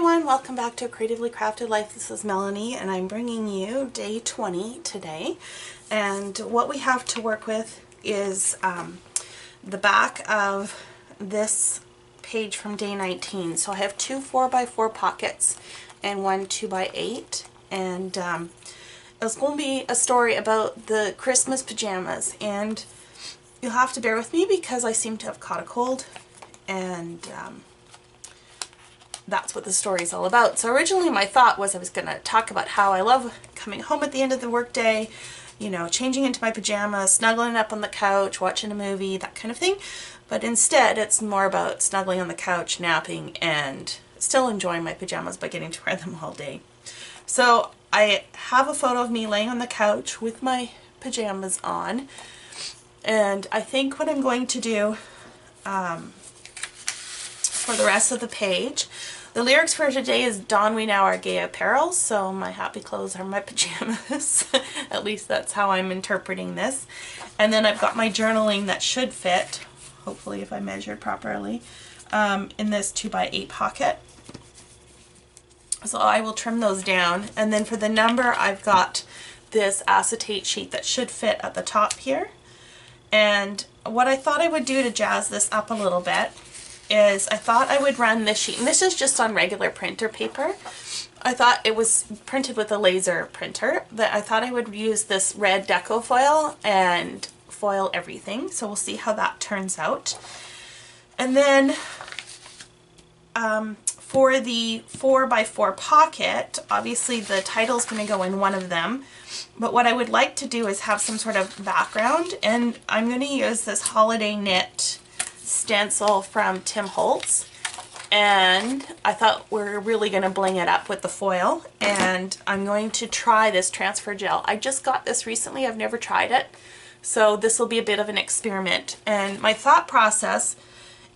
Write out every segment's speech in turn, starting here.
everyone, welcome back to Creatively Crafted Life. This is Melanie and I'm bringing you day 20 today, and what we have to work with is the back of this page from day 19. So I have two 4x4 pockets and one 2x8, and it's going to be a story about the Christmas pajamas, and you'll have to bear with me because I seem to have caught a cold, and that's what the story is all about. So originally my thought was I was going to talk about how I love coming home at the end of the workday, you know, changing into my pajamas, snuggling up on the couch, watching a movie, that kind of thing. But instead it's more about snuggling on the couch, napping, and still enjoying my pajamas by getting to wear them all day. So I have a photo of me laying on the couch with my pajamas on, and I think what I'm going to do for the rest of the page, the lyrics for today is "Don we now our gay apparel," so my happy clothes are my pajamas. At least that's how I'm interpreting this. And then I've got my journaling that should fit, hopefully if I measured properly, in this 2x8 pocket. So I will trim those down, and then for the number I've got this acetate sheet that should fit at the top here. And what I thought I would do to jazz this up a little bit is I thought I would run this sheet, and this is just on regular printer paper. I thought it was printed with a laser printer, but I thought I would use this red deco foil and foil everything. So we'll see how that turns out. And then for the 4x4 pocket, obviously the title's going to go in one of them, but what I would like to do is have some sort of background, and I'm going to use this holiday knit stencil from Tim Holtz, and I thought we're really going to bling it up with the foil, and I'm going to try this transfer gel. I just got this recently, I've never tried it, so this will be a bit of an experiment. And my thought process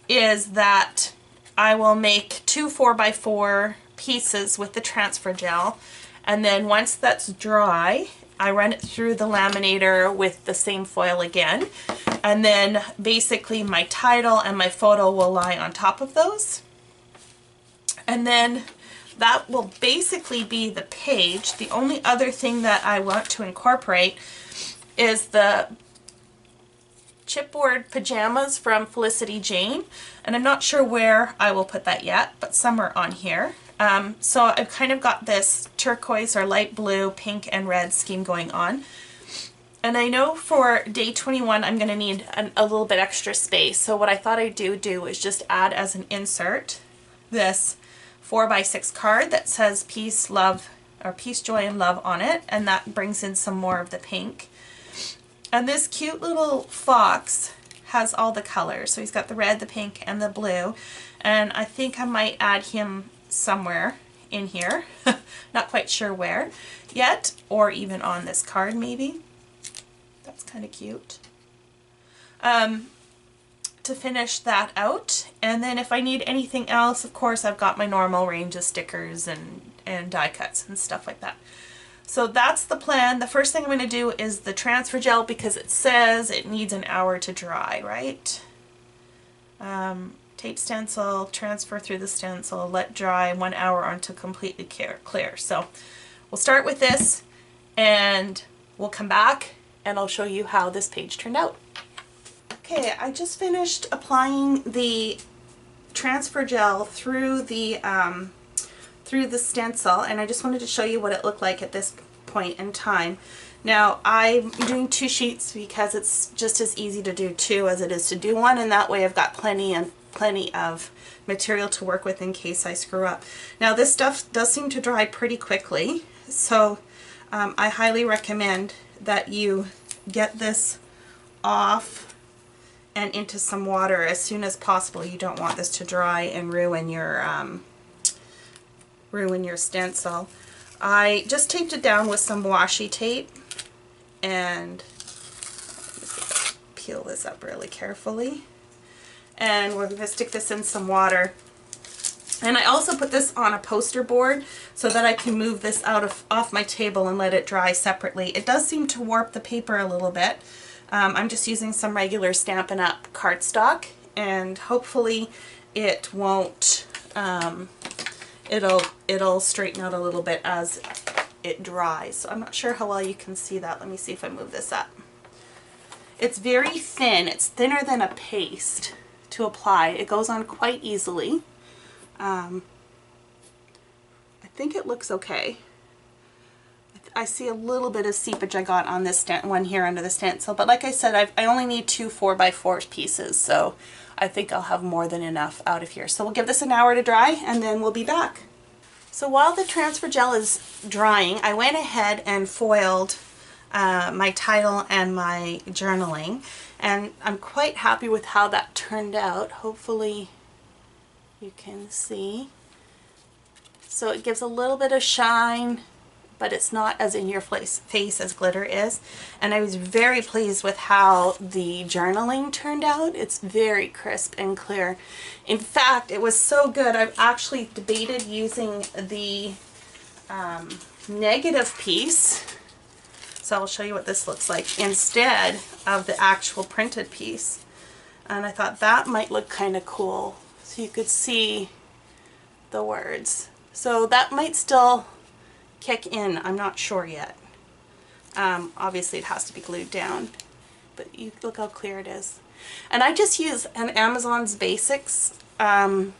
is that I will make two 4x4 pieces with the transfer gel, and then once that's dry I run it through the laminator with the same foil again, and then basically my title and my photo will lie on top of those. And then that will basically be the page. The only other thing that I want to incorporate is the chipboard pajamas from Felicity Jane, and I'm not sure where I will put that yet, but somewhere on here. So I've kind of got this turquoise or light blue, pink and red scheme going on. And I know for day 21 I'm going to need a little bit extra space, so what I thought I'd do is just add as an insert this 4x6 card that says peace, love, or peace, joy, and love on it, and that brings in some more of the pink. And this cute little fox has all the colors, so he's got the red, the pink, and the blue, and I think I might add him somewhere in here. Not quite sure where yet, or even on this card maybe. That's kind of cute. To finish that out, and then if I need anything else, of course I've got my normal range of stickers and die cuts and stuff like that. So that's the plan. The first thing I'm going to do is the transfer gel, because it says it needs an hour to dry, right? Tape stencil, transfer through the stencil, let dry 1 hour until completely clear. So we'll start with this, and we'll come back and I'll show you how this page turned out. Okay, I just finished applying the transfer gel through the stencil, and I just wanted to show you what it looked like at this point in time. Now I'm doing two sheets because it's just as easy to do two as it is to do one, and that way I've got plenty of material to work with in case I screw up. Now this stuff does seem to dry pretty quickly, so I highly recommend that you get this off and into some water as soon as possible. You don't want this to dry and ruin your stencil. I just taped it down with some washi tape, and peel this up really carefully, and we're going to stick this in some water. And I also put this on a poster board so that I can move this off my table and let it dry separately. It does seem to warp the paper a little bit. I'm just using some regular Stampin' Up! Cardstock, and hopefully it won't it'll straighten out a little bit as it dries. So I'm not sure how well you can see that. Let me see if I move this up. It's very thin. It's thinner than a paste to apply. It goes on quite easily. I think it looks okay. I see a little bit of seepage I got on this one here under the stencil, but like I said, I only need 2 4x4 pieces, so I think I'll have more than enough out of here. So we'll give this an hour to dry and then we'll be back. So while the transfer gel is drying, I went ahead and foiled my title and my journaling, and I'm quite happy with how that turned out. Hopefully you can see. So it gives a little bit of shine, but it's not as in your face as glitter is. And I was very pleased with how the journaling turned out. It's very crisp and clear. In fact, it was so good, I've actually debated using the negative piece. So I'll show you what this looks like instead of the actual printed piece. And I thought that might look kind of cool. So you could see the words. So that might still kick in, I'm not sure yet. Obviously it has to be glued down, but you look how clear it is. And I just use an Amazon's Basics laminator.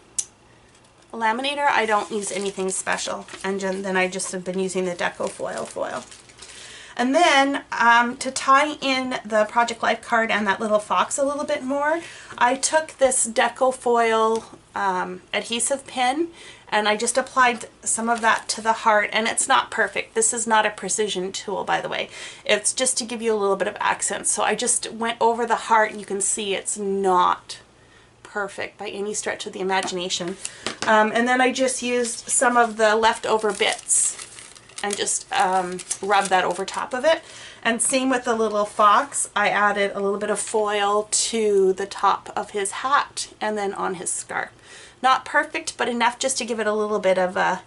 I don't use anything special, and then I just have been using the Deco foil. And then to tie in the Project Life card and that little fox a little bit more, I took this Deco foil adhesive pin and I just applied some of that to the heart, and it's not perfect. This is not a precision tool, by the way. It's just to give you a little bit of accent. So I just went over the heart, and you can see it's not perfect by any stretch of the imagination. And then I just used some of the leftover bits and just rub that over top of it. And same with the little fox, I added a little bit of foil to the top of his hat and then on his scarf. Not perfect, but enough just to give it a little bit of a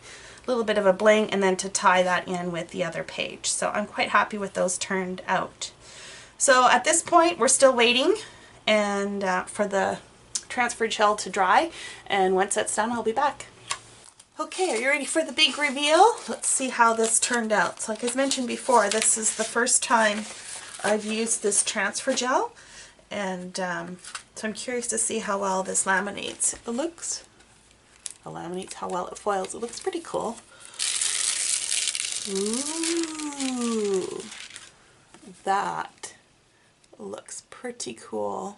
bling, and then to tie that in with the other page. So I'm quite happy with those turned out. So at this point, we're still waiting and for the transfer gel to dry, and once that's done, I'll be back. Okay, are you ready for the big reveal? Let's see how this turned out. So like I mentioned before, this is the first time I've used this transfer gel, and so I'm curious to see how well this laminates. How well it foils. It looks pretty cool. Ooh, that looks pretty cool.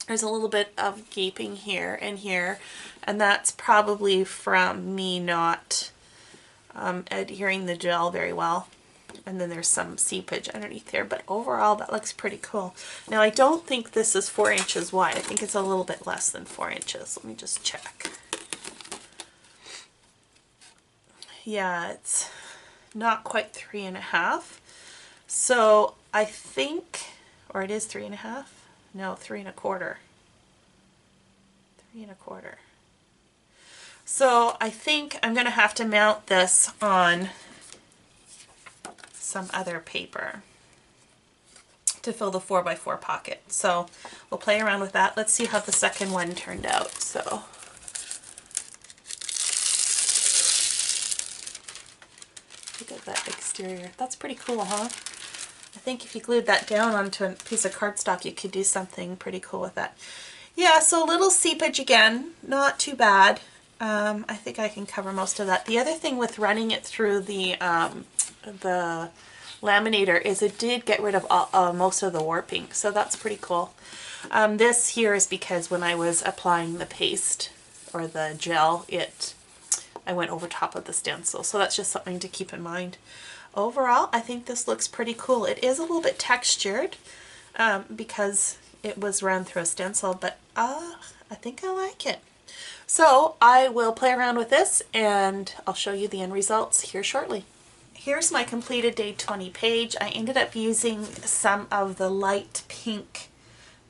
There's a little bit of gaping here and here, and that's probably from me not adhering the gel very well. And then there's some seepage underneath there, but overall that looks pretty cool. Now I don't think this is 4 inches wide. I think it's a little bit less than 4 inches. Let me just check. Yeah, it's not quite 3.5. So I think, or it is 3.5. No, 3.25. 3.25. So I think I'm going to have to mount this on some other paper to fill the 4x4 pocket. So we'll play around with that. Let's see how the second one turned out. So look at that exterior. That's pretty cool, huh? I think if you glued that down onto a piece of cardstock, you could do something pretty cool with that. Yeah, so a little seepage again, not too bad. I think I can cover most of that. The other thing with running it through the laminator is it did get rid of most of the warping, so that's pretty cool. This here is because when I was applying the paste or the gel, I went over top of the stencil, so that's just something to keep in mind. Overall, I think this looks pretty cool. It is a little bit textured because it was run through a stencil, but I think I like it. So I will play around with this and I'll show you the end results here shortly. Here's my completed day 20 page. I ended up using some of the light pink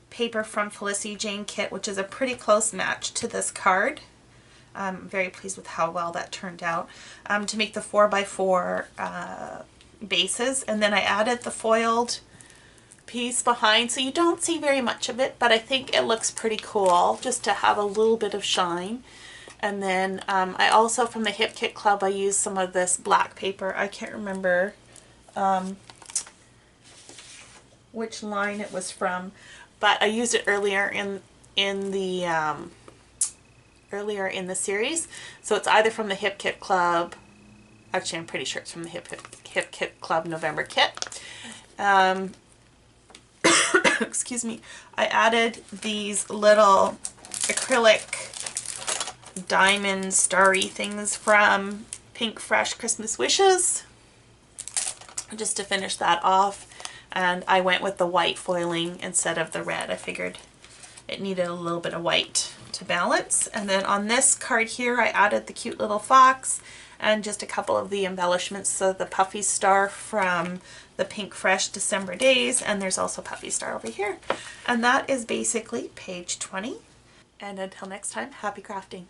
paper from Felicity Jane Kit, which is a pretty close match to this card. I'm very pleased with how well that turned out, to make the 4x4 bases. And then I added the foiled piece behind, so you don't see very much of it, but I think it looks pretty cool just to have a little bit of shine. And then I also, from the Hip Kit Club, I used some of this black paper. I can't remember which line it was from, but I used it earlier in the series. So it's either from the Hip Kit Club. Actually, I'm pretty sure it's from the Hip Kit Club November kit. Excuse me. I added these little acrylic diamond starry things from Pink Fresh Christmas Wishes, just to finish that off. And I went with the white foiling instead of the red. I figured it needed a little bit of white to balance. And then on this card here, I added the cute little fox and just a couple of the embellishments. So the Puffy Star from the Pink Fresh December Days, and there's also Puffy Star over here. And that is basically page 20. And until next time, happy crafting.